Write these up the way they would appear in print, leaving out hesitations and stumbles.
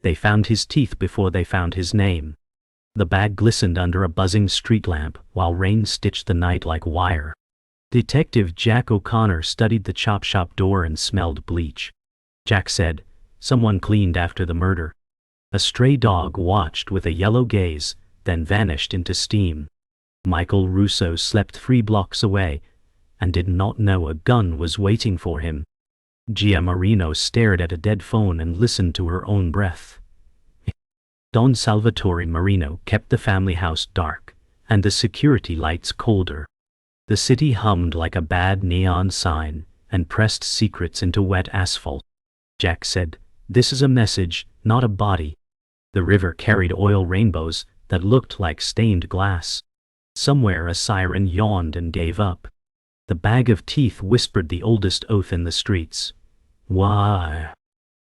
They found his teeth before they found his name. The bag glistened under a buzzing street lamp while rain stitched the night like wire. Detective Jack O'Connor studied the chop shop door and smelled bleach. Jack said, "Someone cleaned after the murder." A stray dog watched with a yellow gaze, then vanished into steam. Michael Russo slept 3 blocks away and did not know a gun was waiting for him. Gia Marino stared at a dead phone and listened to her own breath. Don Salvatore Marino kept the family house dark and the security lights colder. The city hummed like a bad neon sign and pressed secrets into wet asphalt. Jack said, "This is a message, not a body." The river carried oil rainbows that looked like stained glass. Somewhere a siren yawned and gave up. The bag of teeth whispered the oldest oath in the streets. "Why?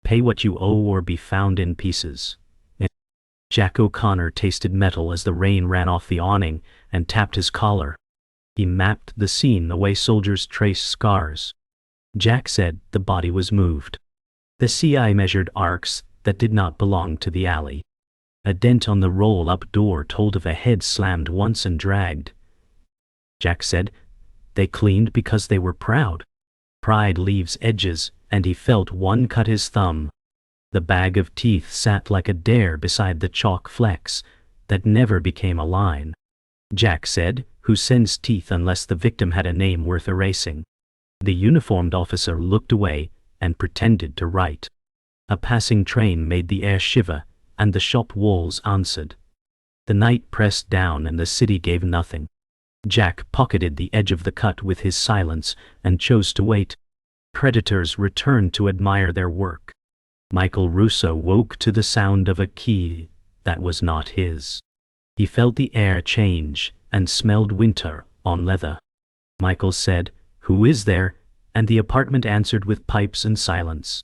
Pay what you owe or be found in pieces." Jack O'Connor tasted metal as the rain ran off the awning and tapped his collar. He mapped the scene the way soldiers trace scars. Jack said the body was moved. The CI measured arcs that did not belong to the alley. A dent on the roll-up door told of a head slammed once and dragged. Jack said, "They cleaned because they were proud." Pride leaves edges, and he felt one cut his thumb. The bag of teeth sat like a dare beside the chalk flecks that never became a line. Jack said, "Who sends teeth unless the victim had a name worth erasing?" The uniformed officer looked away and pretended to write. A passing train made the air shiver, and the shop walls answered. The night pressed down and the city gave nothing. Jack pocketed the edge of the cut with his silence and chose to wait. Creditors returned to admire their work. Michael Russo woke to the sound of a key that was not his. He felt the air change and smelled winter on leather. Michael said, "Who is there?" and the apartment answered with pipes and silence.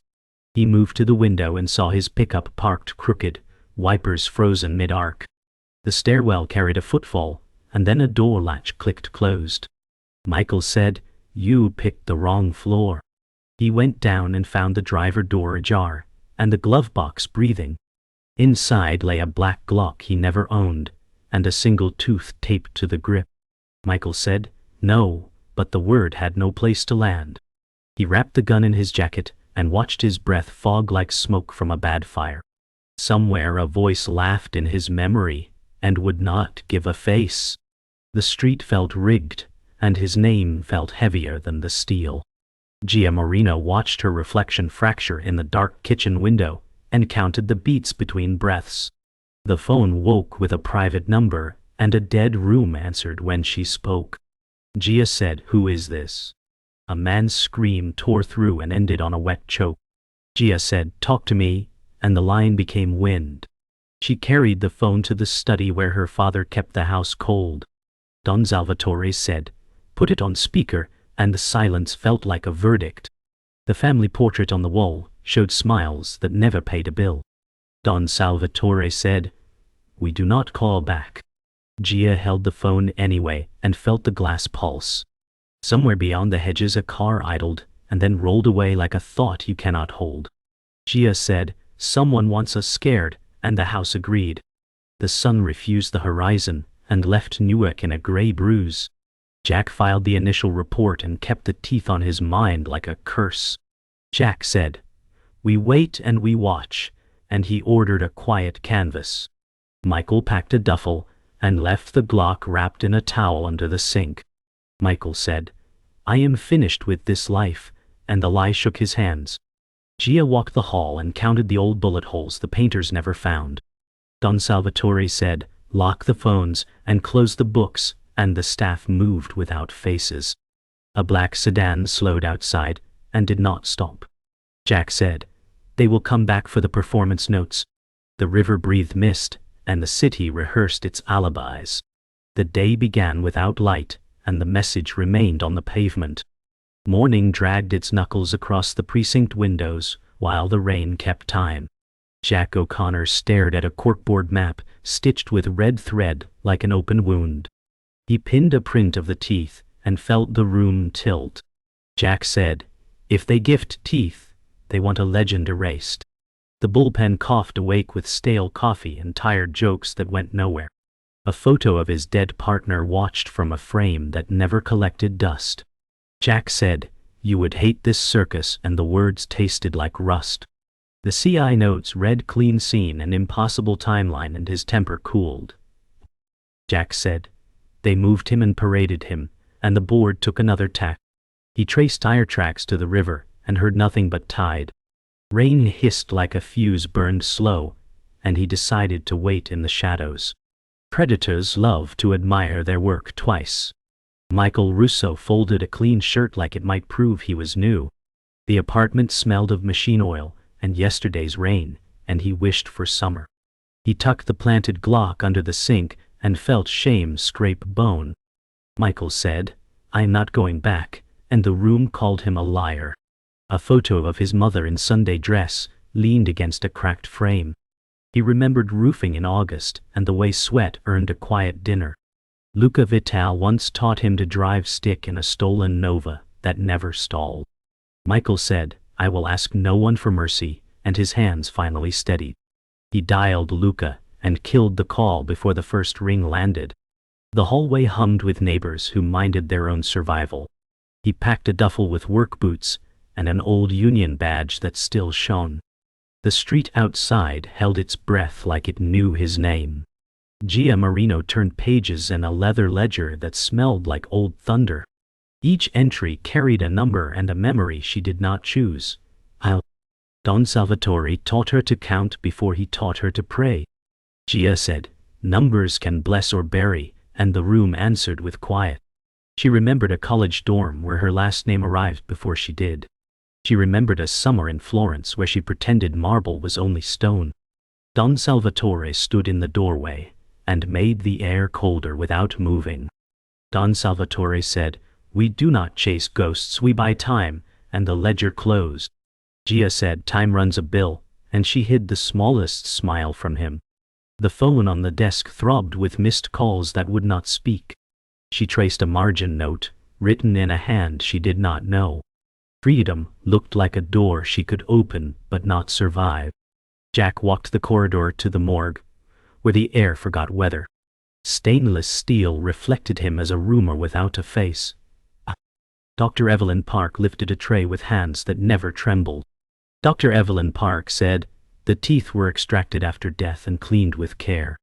He moved to the window and saw his pickup parked crooked, wipers frozen mid-arc. The stairwell carried a footfall, and then a door latch clicked closed. Michael said, "You picked the wrong floor." He went down and found the driver door ajar, and the glove box breathing. Inside lay a black Glock he never owned, and a single tooth taped to the grip. Michael said, "No," but the word had no place to land. He wrapped the gun in his jacket and watched his breath fog like smoke from a bad fire. Somewhere a voice laughed in his memory and would not give a face. The street felt rigged, and his name felt heavier than the steel. Gia Marino watched her reflection fracture in the dark kitchen window and counted the beats between breaths. The phone woke with a private number, and a dead room answered when she spoke. Gia said, "Who is this?" A man's scream tore through and ended on a wet choke. Gia said, "Talk to me," and the line became wind. She carried the phone to the study where her father kept the house cold. Don Salvatore said, "Put it on speaker," and the silence felt like a verdict. The family portrait on the wall showed smiles that never paid a bill. Don Salvatore said, "We do not call back." Gia held the phone anyway and felt the glass pulse. Somewhere beyond the hedges a car idled and then rolled away like a thought you cannot hold. Gia said, "Someone wants us scared," and the house agreed. The sun refused the horizon and left Newark in a gray bruise. Jack filed the initial report and kept the teeth on his mind like a curse. Jack said, "We wait and we watch," and he ordered a quiet canvas. Michael packed a duffel and left the Glock wrapped in a towel under the sink. Michael said, "I am finished with this life," and the lie shook his hands. Gia walked the hall and counted the old bullet holes the painters never found. Don Salvatore said, "Lock the phones and close the books," and the staff moved without faces. A black sedan slowed outside and did not stop. Jack said, "They will come back for the performance notes." The river breathed mist, and the city rehearsed its alibis. The day began without light, and the message remained on the pavement. Morning dragged its knuckles across the precinct windows, while the rain kept time. Jack O'Connor stared at a corkboard map, stitched with red thread like an open wound. He pinned a print of the teeth and felt the room tilt. Jack said, "If they gift teeth, they want a legend erased." The bullpen coughed awake with stale coffee and tired jokes that went nowhere. A photo of his dead partner watched from a frame that never collected dust. Jack said, "You would hate this circus," and the words tasted like rust. The CI notes read "clean scene" and "impossible timeline," and his temper cooled. Jack said, "They moved him and paraded him, and the board took another tack." He traced tire tracks to the river and heard nothing but tide. Rain hissed like a fuse burned slow, and he decided to wait in the shadows. Predators love to admire their work twice. Michael Russo folded a clean shirt like it might prove he was new. The apartment smelled of machine oil and yesterday's rain, and he wished for summer. He tucked the planted Glock under the sink and felt shame scrape bone. Michael said, "I'm not going back," and the room called him a liar. A photo of his mother in Sunday dress leaned against a cracked frame. He remembered roofing in August and the way sweat earned a quiet dinner. Luca Vital once taught him to drive stick in a stolen Nova that never stalled. Michael said, "I will ask no one for mercy," and his hands finally steadied. He dialed Luca and killed the call before the first ring landed. The hallway hummed with neighbors who minded their own survival. He packed a duffel with work boots and an old Union badge that still shone. The street outside held its breath like it knew his name. Gia Marino turned pages in a leather ledger that smelled like old thunder. Each entry carried a number and a memory she did not choose. Don Salvatore taught her to count before he taught her to pray. Gia said, "Numbers can bless or bury," and the room answered with quiet. She remembered a college dorm where her last name arrived before she did. She remembered a summer in Florence where she pretended marble was only stone. Don Salvatore stood in the doorway and made the air colder without moving. Don Salvatore said, "We do not chase ghosts, we buy time," and the ledger closed. Gia said, "Time runs a bill," and she hid the smallest smile from him. The phone on the desk throbbed with missed calls that would not speak. She traced a margin note, written in a hand she did not know. Freedom looked like a door she could open but not survive. Jack walked the corridor to the morgue, where the air forgot weather. Stainless steel reflected him as a rumor without a face. Dr. Evelyn Park lifted a tray with hands that never trembled. Dr. Evelyn Park said, "The teeth were extracted after death and cleaned with care."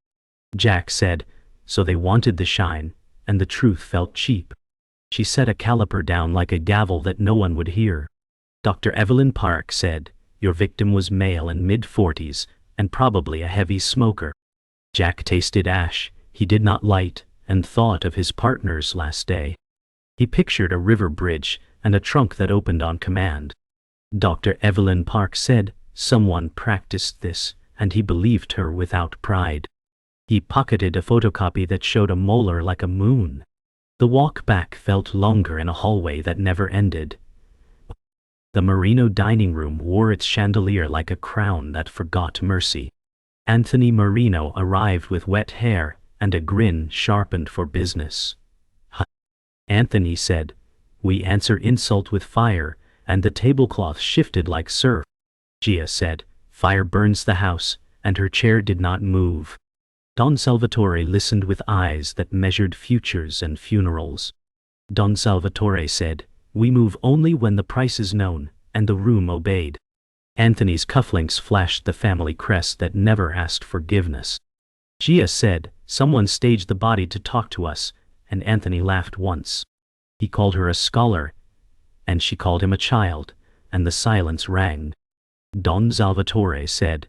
Jack said, "So they wanted the shine, and the truth felt cheap." She set a caliper down like a gavel that no one would hear. Dr. Evelyn Park said, "Your victim was male in mid-40s, and probably a heavy smoker." Jack tasted ash he did not light, and thought of his partner's last day. He pictured a river bridge and a trunk that opened on command. Dr. Evelyn Park said, "Someone practiced this," and he believed her without pride. He pocketed a photocopy that showed a molar like a moon. The walk back felt longer in a hallway that never ended. The Marino dining room wore its chandelier like a crown that forgot mercy. Anthony Marino arrived with wet hair and a grin sharpened for business. Anthony said, "We answer insult with fire," and the tablecloth shifted like surf. Gia said, "Fire burns the house," and her chair did not move. Don Salvatore listened with eyes that measured futures and funerals. Don Salvatore said, "We move only when the price is known," and the room obeyed. Anthony's cufflinks flashed the family crest that never asked forgiveness. Gia said, "Someone staged the body to talk to us," and Anthony laughed once. He called her a scholar, and she called him a child, and the silence rang. Don Salvatore said,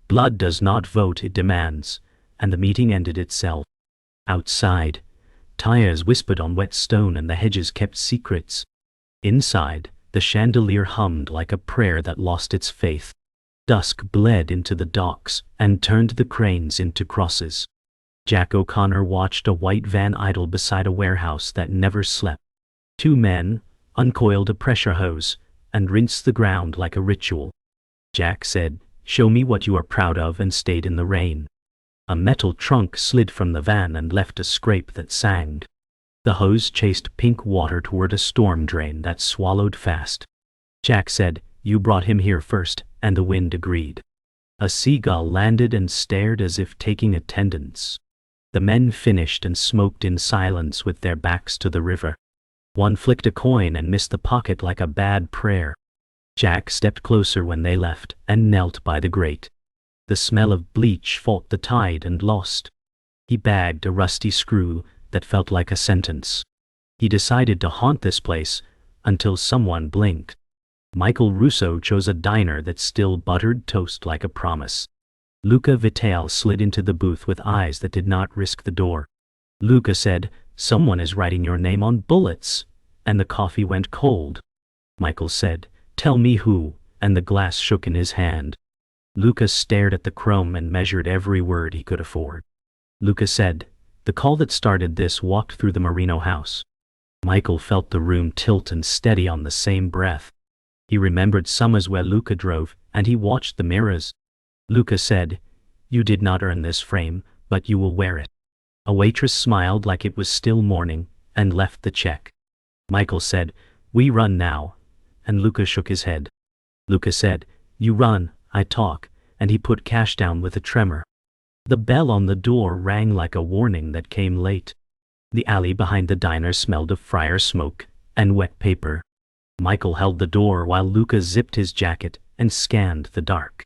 "Blood does not vote, it demands," and the meeting ended itself. Outside, tires whispered on wet stone and the hedges kept secrets. Inside, the chandelier hummed like a prayer that lost its faith. Dusk bled into the docks and turned the cranes into crosses. Jack O'Connor watched a white van idle beside a warehouse that never slept. Two men uncoiled a pressure hose and rinsed the ground like a ritual. Jack said, "Show me what you are proud of," and stayed in the rain. A metal trunk slid from the van and left a scrape that sang. The hose chased pink water toward a storm drain that swallowed fast. Jack said, "You brought him here first," and the wind agreed. A seagull landed and stared as if taking attendance. The men finished and smoked in silence with their backs to the river. One flicked a coin and missed the pocket like a bad prayer. Jack stepped closer when they left and knelt by the grate. The smell of bleach fought the tide and lost. He bagged a rusty screw that felt like a sentence. He decided to haunt this place until someone blinked. Michael Russo chose a diner that still buttered toast like a promise. Luca Vitale slid into the booth with eyes that did not risk the door. Luca said, "Someone is writing your name on bullets," and the coffee went cold. Michael said, "Tell me who," and the glass shook in his hand. Luca stared at the chrome and measured every word he could afford. Luca said, "The call that started this walked through the Marino house." Michael felt the room tilt and steady on the same breath. He remembered summers where Luca drove, and he watched the mirrors. Luca said, "You did not earn this frame, but you will wear it." A waitress smiled like it was still morning, and left the check. Michael said, "We run now," and Luca shook his head. Luca said, "You run, I talk," and he put cash down with a tremor. The bell on the door rang like a warning that came late. The alley behind the diner smelled of fryer smoke and wet paper. Michael held the door while Luca zipped his jacket and scanned the dark.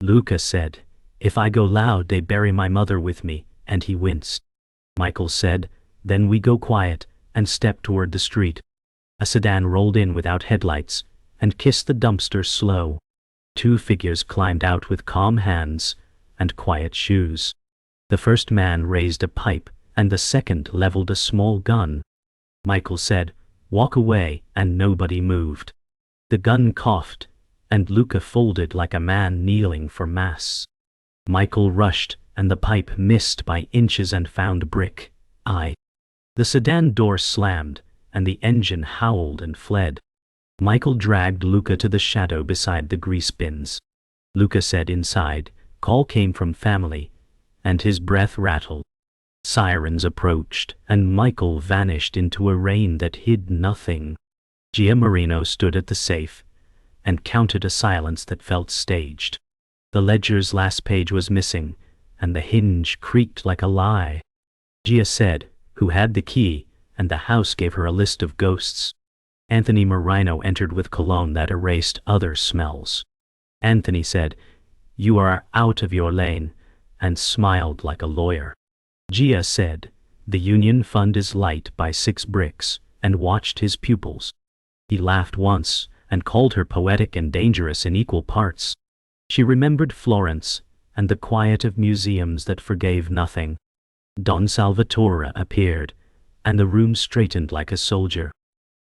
Luca said, "If I go loud they bury my mother with me," and he winced. Michael said, "Then we go quiet," and stepped toward the street. A sedan rolled in without headlights and kissed the dumpster slow. Two figures climbed out with calm hands and quiet shoes. The first man raised a pipe and the second leveled a small gun. Michael said, "Walk away," and nobody moved. The gun coughed, and Luca folded like a man kneeling for mass. Michael rushed, and the pipe missed by inches and found brick. The sedan door slammed, and the engine howled and fled. Michael dragged Luca to the shadow beside the grease bins. Luca said inside, "Call came from family," and his breath rattled. Sirens approached, and Michael vanished into a rain that hid nothing. Gia Marino stood at the safe and counted a silence that felt staged. The ledger's last page was missing, and the hinge creaked like a lie. Gia said, "Who had the key?" and the house gave her a list of ghosts. Anthony Marino entered with cologne that erased other smells. Anthony said, "You are out of your lane," and smiled like a lawyer. Gia said, "The union fund is light by 6 bricks," and watched his pupils. He laughed once, and called her poetic and dangerous in equal parts. She remembered Florence, and the quiet of museums that forgave nothing. Don Salvatore appeared, and the room straightened like a soldier.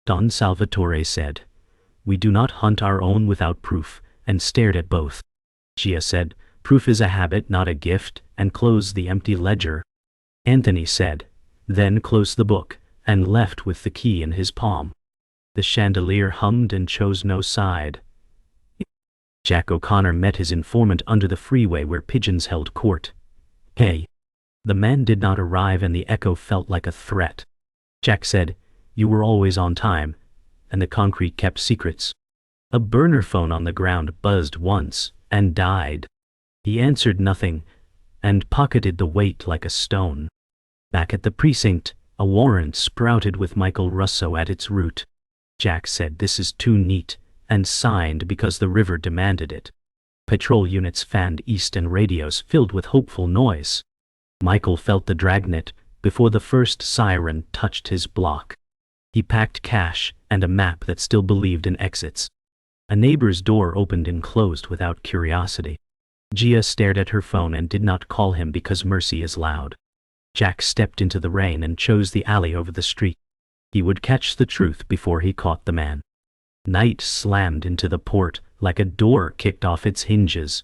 Don Salvatore said, "We do not hunt our own without proof," and stared at both. Gia said, "Proof is a habit, not a gift," and closed the empty ledger. Anthony said, "Then close the book," and left with the key in his palm. The chandelier hummed and chose no side. Jack O'Connor met his informant under the freeway where pigeons held court. "Hey." The man did not arrive and the echo felt like a threat. Jack said, "You were always on time," and the concrete kept secrets. A burner phone on the ground buzzed once and died. He answered nothing and pocketed the weight like a stone. Back at the precinct, a warrant sprouted with Michael Russo at its root. Jack said, "This is too neat," and signed because the river demanded it. Patrol units fanned east and radios filled with hopeful noise. Michael felt the dragnet before the first siren touched his block. He packed cash and a map that still believed in exits. A neighbor's door opened and closed without curiosity. Gia stared at her phone and did not call him because mercy is loud. Jack stepped into the rain and chose the alley over the street. He would catch the truth before he caught the man. Night slammed into the port like a door kicked off its hinges.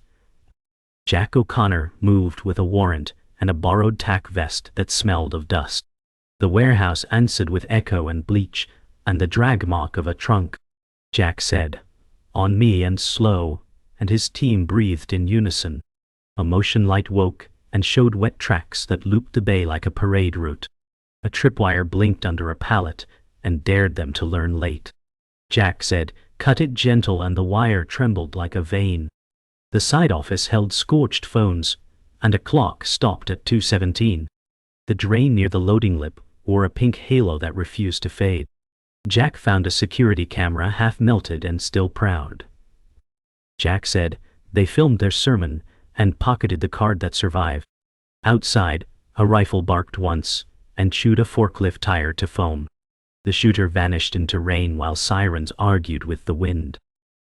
Jack O'Connor moved with a warrant and a borrowed tack vest that smelled of dust. The warehouse answered with echo and bleach and the drag mark of a trunk. Jack said, "On me," and slow, and his team breathed in unison. A motion light woke and showed wet tracks that looped the bay like a parade route. A tripwire blinked under a pallet and dared them to learn late. Jack said, "Cut it gentle," and the wire trembled like a vein. The side office held scorched phones, and a clock stopped at 2:17. The drain near the loading lip wore a pink halo that refused to fade. Jack found a security camera half melted and still proud. Jack said, they filmed their sermon and pocketed the card that survived. Outside, a rifle barked once and chewed a forklift tire to foam. The shooter vanished into rain while sirens argued with the wind.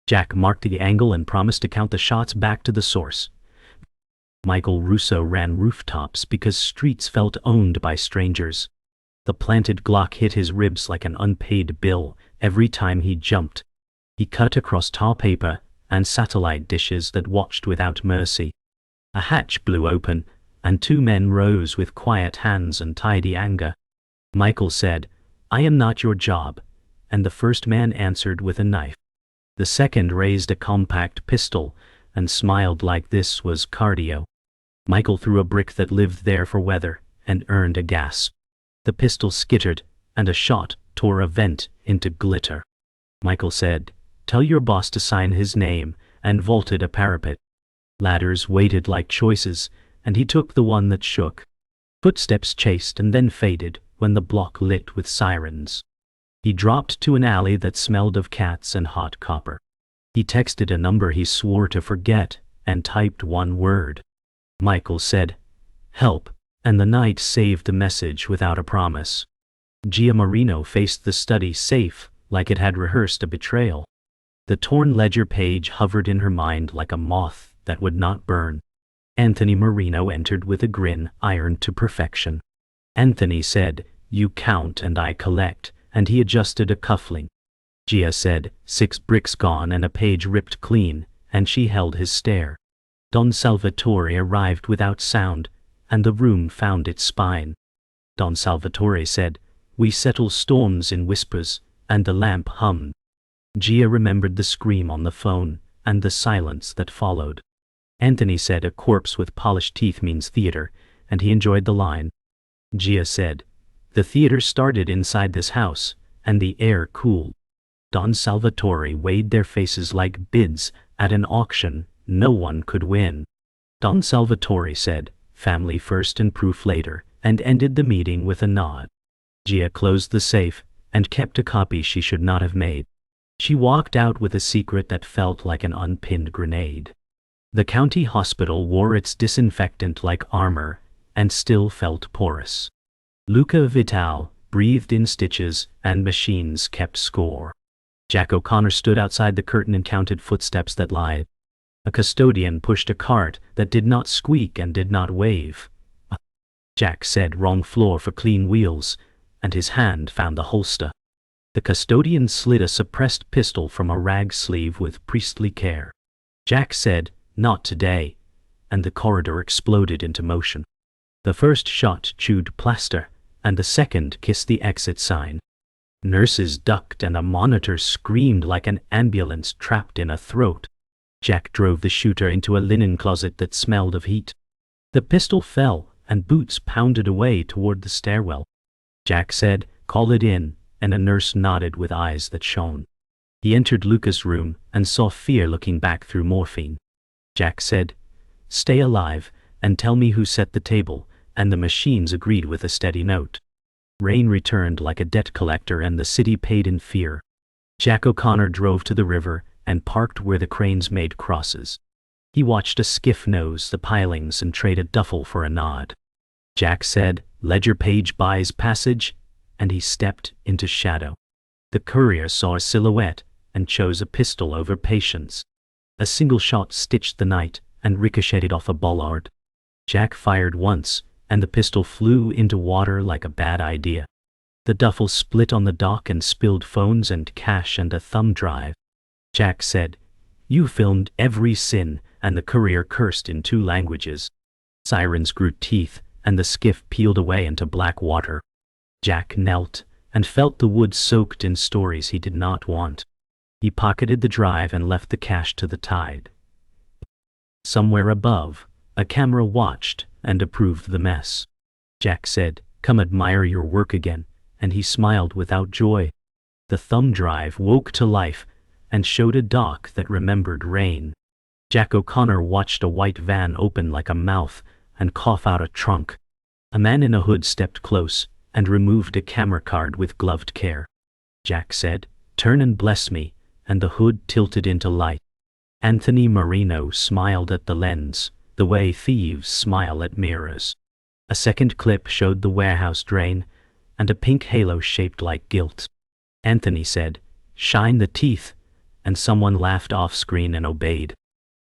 Jack marked the angle and promised to count the shots back to the source. Michael Russo ran rooftops because streets felt owned by strangers. The planted Glock hit his ribs like an unpaid bill every time he jumped. He cut across tar paper and satellite dishes that watched without mercy. A hatch blew open, and two men rose with quiet hands and tidy anger. Michael said, "I am not your job," and the first man answered with a knife. The second raised a compact pistol and smiled like this was cardio. Michael threw a brick that lived there for weather and earned a gasp. The pistol skittered, and a shot tore a vent into glitter. Michael said, "Tell your boss to sign his name," and vaulted a parapet. Ladders waited like choices, and he took the one that shook. Footsteps chased and then faded when the block lit with sirens. He dropped to an alley that smelled of cats and hot copper. He texted a number he swore to forget and typed one word. Michael said, "Help," and the night saved the message without a promise. Gia Marino faced the study safe like it had rehearsed a betrayal. The torn ledger page hovered in her mind like a moth that would not burn. Anthony Marino entered with a grin ironed to perfection. Anthony said, "You count and I collect," and he adjusted a cufflink. Gia said, 6 bricks gone and a page ripped clean, and she held his stare. Don Salvatore arrived without sound, and the room found its spine. Don Salvatore said, "We settle storms in whispers," and the lamp hummed. Gia remembered the scream on the phone, and the silence that followed. Anthony said a corpse with polished teeth means theater, and he enjoyed the line. Gia said, "The theater started inside this house, and the air cooled." Don Salvatore weighed their faces like bids at an auction no one could win. Don Salvatore said, "Family first and proof later," and ended the meeting with a nod. Gia closed the safe and kept a copy she should not have made. She walked out with a secret that felt like an unpinned grenade. The county hospital wore its disinfectant like armor and still felt porous. Luca Vital breathed in stitches and machines kept score. Jack O'Connor stood outside the curtain and counted footsteps that lied. A custodian pushed a cart that did not squeak and did not wave. Jack said, "Wrong floor for clean wheels," and his hand found the holster. The custodian slid a suppressed pistol from a rag sleeve with priestly care. Jack said, "Not today," and the corridor exploded into motion. The first shot chewed plaster, and the second kissed the exit sign. Nurses ducked and a monitor screamed like an ambulance trapped in a throat. Jack drove the shooter into a linen closet that smelled of heat. The pistol fell, and boots pounded away toward the stairwell. Jack said, "Call it in," and a nurse nodded with eyes that shone. He entered Luca's room and saw fear looking back through morphine. Jack said, "Stay alive, and tell me who set the table," and the machines agreed with a steady note. Rain returned like a debt collector and the city paid in fear. Jack O'Connor drove to the river and parked where the cranes made crosses. He watched a skiff nose the pilings and trade a duffel for a nod. Jack said, "Ledger page buys passage," and he stepped into shadow. The courier saw a silhouette and chose a pistol over patience. A single shot stitched the night and ricocheted off a bollard. Jack fired once, and the pistol flew into water like a bad idea. The duffel split on the dock and spilled phones and cash and a thumb drive. Jack said, "You filmed every sin," and the courier cursed in 2 languages. Sirens grew teeth, and the skiff peeled away into black water. Jack knelt and felt the wood soaked in stories he did not want. He pocketed the drive and left the cash to the tide. Somewhere above, a camera watched and approved the mess. Jack said, "Come admire your work again," and he smiled without joy. The thumb drive woke to life and showed a dock that remembered rain. Jack O'Connor watched a white van open like a mouth and cough out a trunk. A man in a hood stepped close and removed a camera card with gloved care. Jack said, "Turn and bless me," and the hood tilted into light. Anthony Marino smiled at the lens, the way thieves smile at mirrors. A second clip showed the warehouse drain, and a pink halo shaped like guilt. Anthony said, "Shine the teeth," and someone laughed off-screen and obeyed.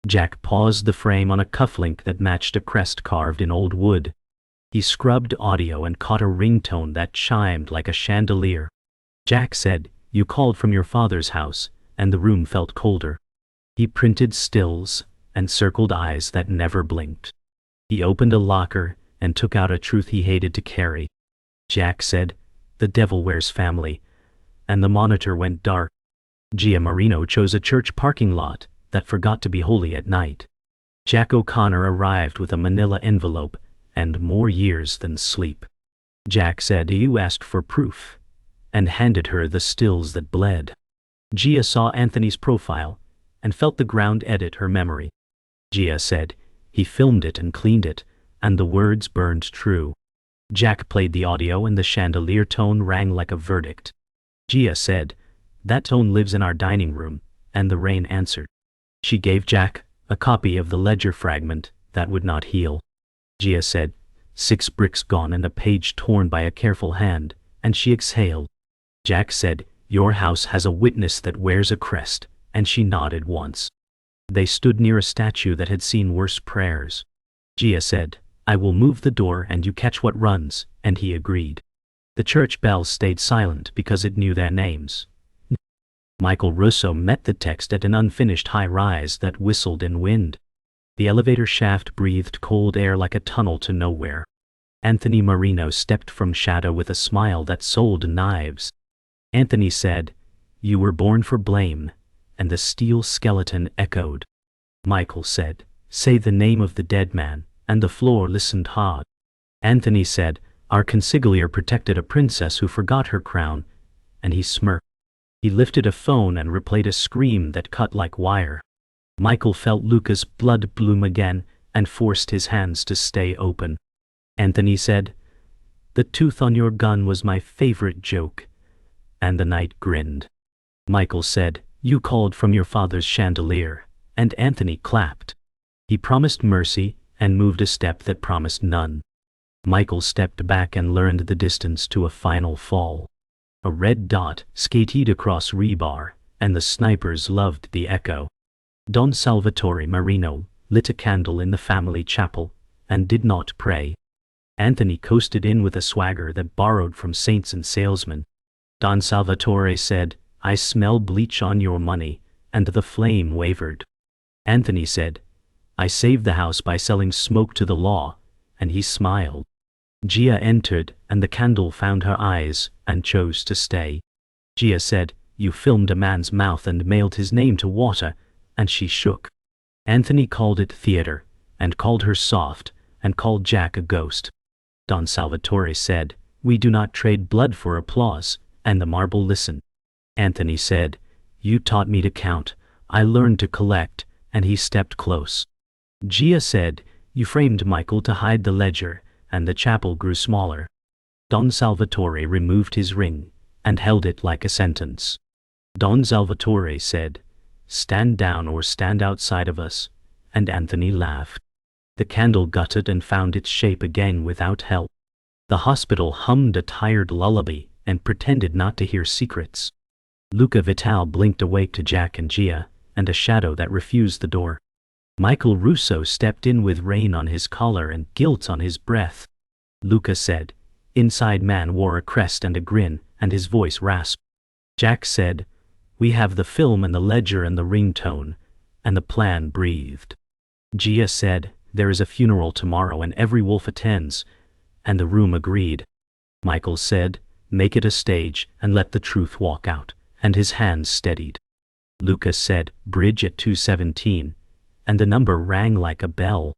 Jack paused the frame on a cufflink that matched a crest carved in old wood. He scrubbed audio and caught a ringtone that chimed like a chandelier. Jack said, "You called from your father's house," and the room felt colder. He printed stills and circled eyes that never blinked. He opened a locker and took out a truth he hated to carry. Jack said, "The devil wears family," and the monitor went dark. Gia Marino chose a church parking lot that forgot to be holy at night. Jack O'Connor arrived with a manila envelope and more years than sleep. Jack said, "You asked for proof," and handed her the stills that bled. Gia saw Anthony's profile and felt the ground edit her memory. Gia said, "He filmed it and cleaned it, and the words burned true." Jack played the audio and the chandelier tone rang like a verdict. Gia said, "That tone lives in our dining room," and the rain answered. She gave Jack a copy of the ledger fragment that would not heal. Gia said, "6 bricks gone and a page torn by a careful hand," and she exhaled. Jack said, "Your house has a witness that wears a crest," and she nodded once. They stood near a statue that had seen worse prayers. Gia said, "I will move the door and you catch what runs," and he agreed. The church bell stayed silent because it knew their names. Michael Russo met the text at an unfinished high-rise that whistled in wind. The elevator shaft breathed cold air like a tunnel to nowhere. Anthony Marino stepped from shadow with a smile that sold knives. Anthony said, "You were born for blame," and the steel skeleton echoed. Michael said, "Say the name of the dead man," and the floor listened hard. Anthony said, "Our consigliere protected a princess who forgot her crown," and he smirked. He lifted a phone and replayed a scream that cut like wire. Michael felt Luca's blood bloom again and forced his hands to stay open. Anthony said, "The tooth on your gun was my favorite joke," and the night grinned. Michael said, "You called from your father's chandelier," and Anthony clapped. He promised mercy and moved a step that promised none. Michael stepped back and learned the distance to a final fall. A red dot skated across rebar, and the snipers loved the echo. Don Salvatore Marino lit a candle in the family chapel and did not pray. Anthony coasted in with a swagger that borrowed from saints and salesmen. Don Salvatore said, "I smell bleach on your money," and the flame wavered. Anthony said, "I saved the house by selling smoke to the law," and he smiled. Gia entered, and the candle found her eyes and chose to stay. Gia said, "You filmed a man's mouth and mailed his name to water," and she shook. Anthony called it theater, and called her soft, and called Jack a ghost. Don Salvatore said, "We do not trade blood for applause," and the marble listened. Anthony said, "You taught me to count, I learned to collect," and he stepped close. Gia said, "You framed Michael to hide the ledger," and the chapel grew smaller. Don Salvatore removed his ring and held it like a sentence. Don Salvatore said, "Stand down or stand outside of us," and Anthony laughed. The candle gutted and found its shape again without help. The hospital hummed a tired lullaby and pretended not to hear secrets. Luca Vital blinked awake to Jack and Gia, and a shadow that refused the door. Michael Russo stepped in with rain on his collar and guilt on his breath. Luca said, "Inside man wore a crest and a grin," and his voice rasped. Jack said, "We have the film and the ledger and the ringtone," and the plan breathed. Gia said, "There is a funeral tomorrow and every wolf attends," and the room agreed. Michael said, "Make it a stage and let the truth walk out," and his hands steadied. Luca said, "Bridge at 2:17," and the number rang like a bell.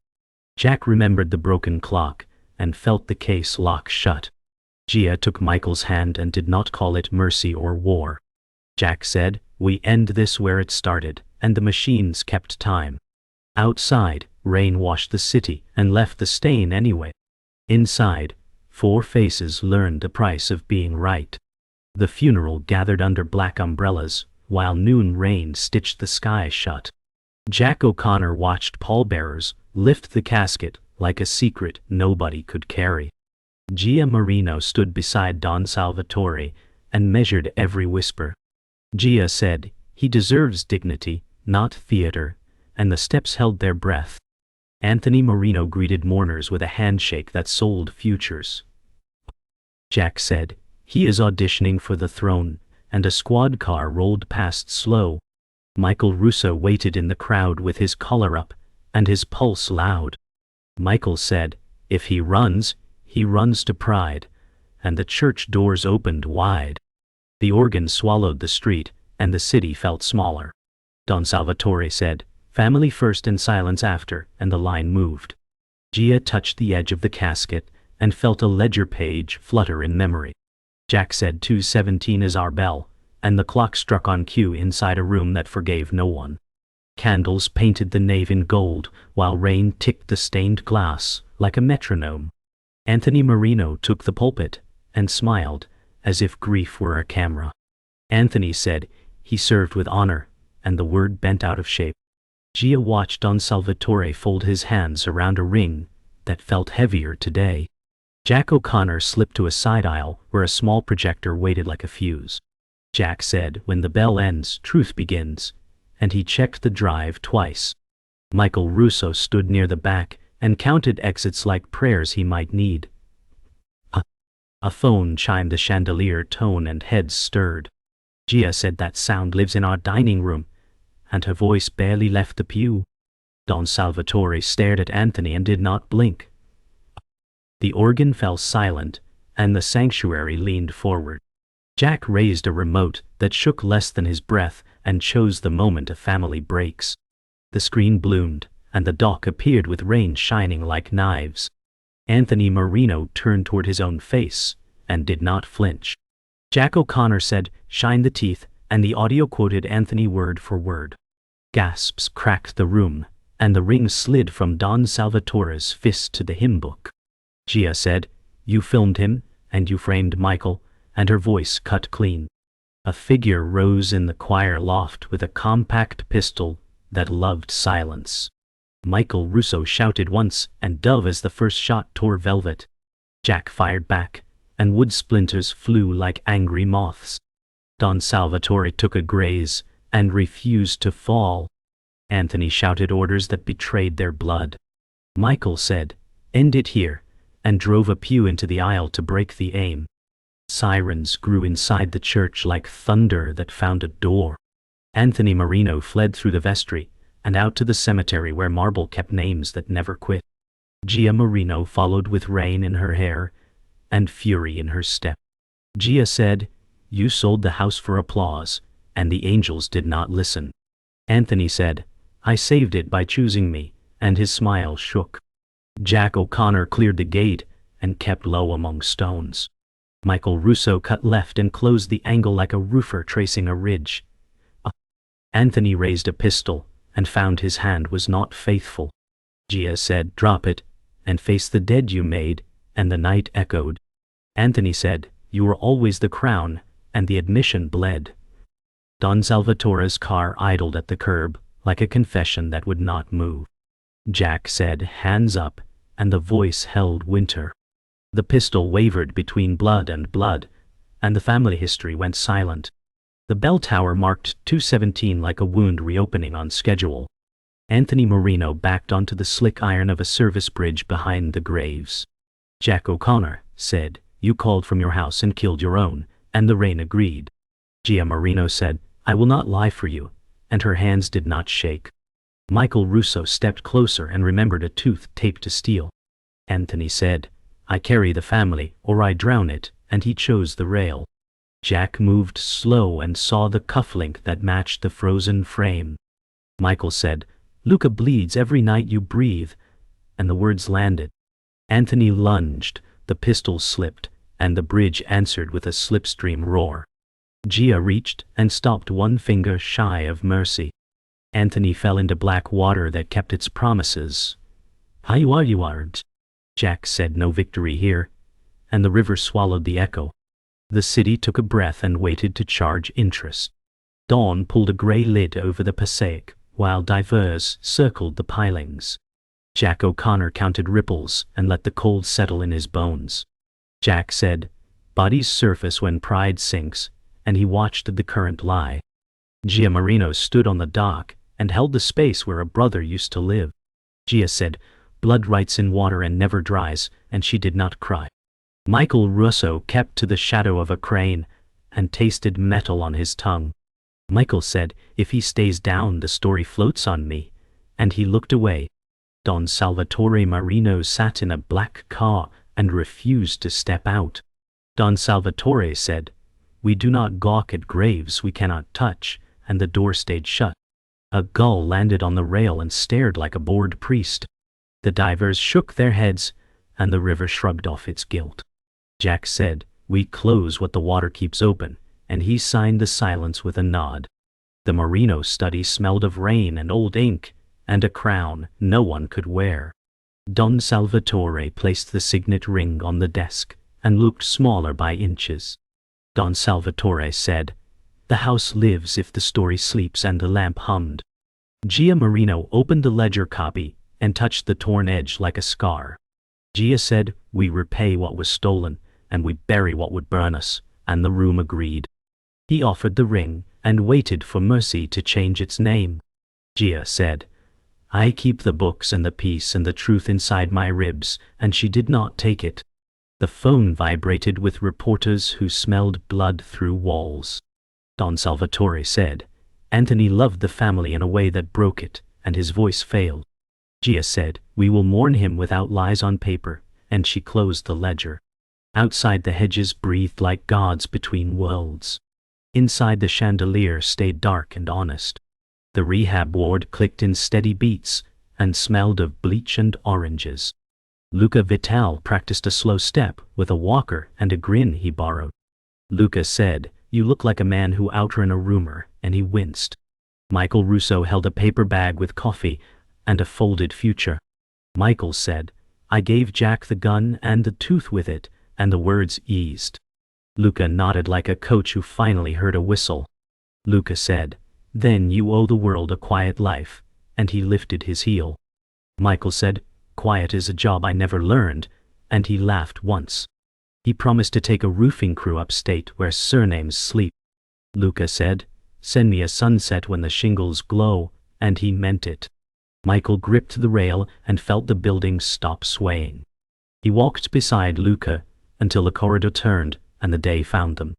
Jack remembered the broken clock and felt the case lock shut. Gia took Michael's hand and did not call it mercy or war. Jack said, "We end this where it started," and the machines kept time. Outside, rain washed the city and left the stain anyway. Inside, 4 faces learned the price of being right. The funeral gathered under black umbrellas, while noon rain stitched the sky shut. Jack O'Connor watched pallbearers lift the casket like a secret nobody could carry. Gia Marino stood beside Don Salvatore and measured every whisper. Gia said, "He deserves dignity, not theater," and the steps held their breath. Anthony Marino greeted mourners with a handshake that sold futures. Jack said, "He is auditioning for the throne," and a squad car rolled past slow. Michael Russo waited in the crowd with his collar up and his pulse loud. Michael said, "If he runs to pride," and the church doors opened wide. The organ swallowed the street, and the city felt smaller. Don Salvatore said, "Family first and silence after," and the line moved. Gia touched the edge of the casket and felt a ledger page flutter in memory. Jack said 2:17 is our bell, and the clock struck on cue inside a room that forgave no one. Candles painted the nave in gold, while rain ticked the stained glass like a metronome. Anthony Marino took the pulpit and smiled, as if grief were a camera. Anthony said, "He served with honor," and the word bent out of shape. Gia watched Don Salvatore fold his hands around a ring that felt heavier today. Jack O'Connor slipped to a side aisle where a small projector waited like a fuse. Jack said, "When the bell ends, truth begins," and he checked the drive twice. Michael Russo stood near the back and counted exits like prayers he might need. A phone chimed the chandelier tone and heads stirred. Gia said, "That sound lives in our dining room," and her voice barely left the pew. Don Salvatore stared at Anthony and did not blink. The organ fell silent, and the sanctuary leaned forward. Jack raised a remote that shook less than his breath and chose the moment a family breaks. The screen bloomed, and the dock appeared with rain shining like knives. Anthony Marino turned toward his own face and did not flinch. Jack O'Connor said, "Shine the teeth," and the audio quoted Anthony word for word. Gasps cracked the room, and the ring slid from Don Salvatore's fist to the hymn book. Gia said, "You filmed him, and you framed Michael," and her voice cut clean. A figure rose in the choir loft with a compact pistol that loved silence. Michael Russo shouted once, and dove as the first shot tore velvet. Jack fired back, and wood splinters flew like angry moths. Don Salvatore took a graze and refused to fall. Anthony shouted orders that betrayed their blood. Michael said, "End it here," and drove a pew into the aisle to break the aim. Sirens grew inside the church like thunder that found a door. Anthony Marino fled through the vestry and out to the cemetery where marble kept names that never quit. Gia Marino followed with rain in her hair and fury in her step. Gia said, "You sold the house for applause, and the angels did not listen." Anthony said, "I saved it by choosing me," and his smile shook. Jack O'Connor cleared the gate and kept low among stones. Michael Russo cut left and closed the angle like a roofer tracing a ridge. Anthony raised a pistol and found his hand was not faithful. Gia said, "Drop it, and face the dead you made," and the night echoed. Anthony said, "You were always the crown," and the admission bled. Don Salvatore's car idled at the curb, like a confession that would not move. Jack said, "Hands up," and the voice held winter. The pistol wavered between blood, and the family history went silent. The bell tower marked 2:17 like a wound reopening on schedule. Anthony Marino backed onto the slick iron of a service bridge behind the graves. Jack O'Connor said, "You called from your house and killed your own," and the rain agreed. Gia Marino said, "I will not lie for you," and her hands did not shake. Michael Russo stepped closer and remembered a tooth taped to steel. Anthony said, "I carry the family, or I drown it," and he chose the rail. Jack moved slow and saw the cufflink that matched the frozen frame. Michael said, "Luca bleeds every night you breathe," and the words landed. Anthony lunged, the pistol slipped, and the bridge answered with a slipstream roar. Gia reached and stopped one finger shy of mercy. Anthony fell into black water that kept its promises. You aren't. Jack said, no victory here, and the river swallowed the echo. The city took a breath and waited to charge interest. Dawn pulled a grey lid over the Passaic, while divers circled the pilings. Jack O'Connor counted ripples and let the cold settle in his bones. Jack said, "Bodies surface when pride sinks," and he watched the current lie. Gia Marino stood on the dock and held the space where a brother used to live. Gia said, "Blood writes in water and never dries," and she did not cry. Michael Russo kept to the shadow of a crane and tasted metal on his tongue. Michael said, "If he stays down, the story floats on me," and he looked away. Don Salvatore Marino sat in a black car and refused to step out. Don Salvatore said, "We do not gawk at graves we cannot touch," and the door stayed shut. A gull landed on the rail and stared like a bored priest. The divers shook their heads, and the river shrugged off its guilt. Jack said, "We close what the water keeps open," and he signed the silence with a nod. The Marino study smelled of rain and old ink, and a crown no one could wear. Don Salvatore placed the signet ring on the desk and looked smaller by inches. Don Salvatore said, "The house lives if the story sleeps," and the lamp hummed. Gia Marino opened the ledger copy and touched the torn edge like a scar. Gia said, "We repay what was stolen, and we bury what would burn us," and the room agreed. He offered the ring and waited for mercy to change its name. Gia said, "I keep the books and the peace and the truth inside my ribs," and she did not take it. The phone vibrated with reporters who smelled blood through walls. Don Salvatore said, "Anthony loved the family in a way that broke it," and his voice failed. Gia said, "We will mourn him without lies on paper," and she closed the ledger. Outside, the hedges breathed like gods between worlds. Inside, the chandelier stayed dark and honest. The rehab ward clicked in steady beats and smelled of bleach and oranges. Luca Vital practiced a slow step with a walker and a grin he borrowed. Luca said, "You look like a man who outran a rumor," and he winced. Michael Russo held a paper bag with coffee and a folded future. Michael said, "I gave Jack the gun and the tooth with it," and the words eased. Luca nodded like a coach who finally heard a whistle. Luca said, "Then you owe the world a quiet life," and he lifted his heel. Michael said, "Quiet is a job I never learned," and he laughed once. He promised to take a roofing crew upstate where surnames sleep. Luca said, "Send me a sunset when the shingles glow," and he meant it. Michael gripped the rail and felt the building stop swaying. He walked beside Luca until the corridor turned and the day found them.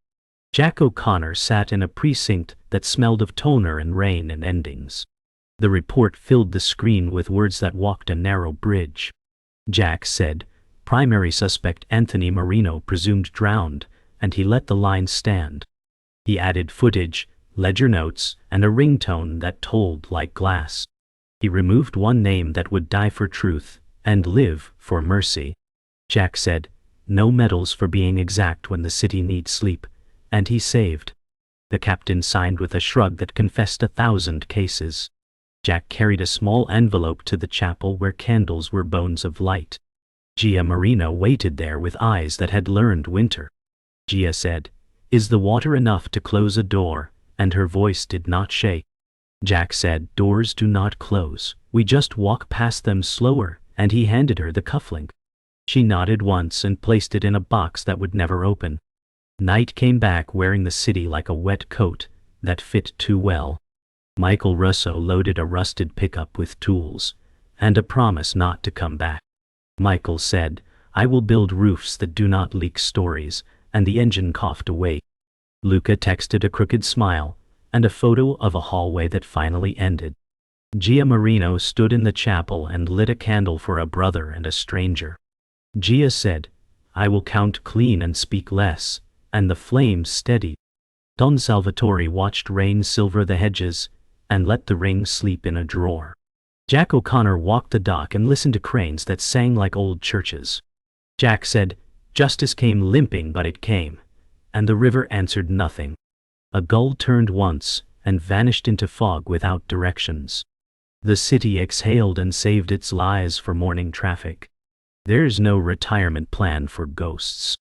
Jack O'Connor sat in a precinct that smelled of toner and rain and endings. The report filled the screen with words that walked a narrow bridge. Jack said, "Primary suspect Anthony Marino presumed drowned," and he let the line stand. He added footage, ledger notes, and a ringtone that tolled like glass. He removed one name that would die for truth and live for mercy. Jack said, "No medals for being exact when the city needs sleep," and he saved. The captain signed with a shrug that confessed 1,000 cases. Jack carried a small envelope to the chapel where candles were bones of light. Gia Marino waited there with eyes that had learned winter. Gia said, "Is the water enough to close a door?" and her voice did not shake. Jack said, "Doors do not close. We just walk past them slower," and he handed her the cufflink. She nodded once and placed it in a box that would never open. Night came back wearing the city like a wet coat that fit too well. Michael Russo loaded a rusted pickup with tools and a promise not to come back. Michael said, "I will build roofs that do not leak stories," and the engine coughed away. Luca texted a crooked smile and a photo of a hallway that finally ended. Gia Marino stood in the chapel and lit a candle for a brother and a stranger. Gia said, "I will count clean and speak less," and the flames steadied. Don Salvatore watched rain silver the hedges and let the ring sleep in a drawer. Jack O'Connor walked the dock and listened to cranes that sang like old churches. Jack said, "Justice came limping, but it came," and the river answered nothing. A gull turned once and vanished into fog without directions. The city exhaled and saved its lies for morning traffic. There's no retirement plan for ghosts.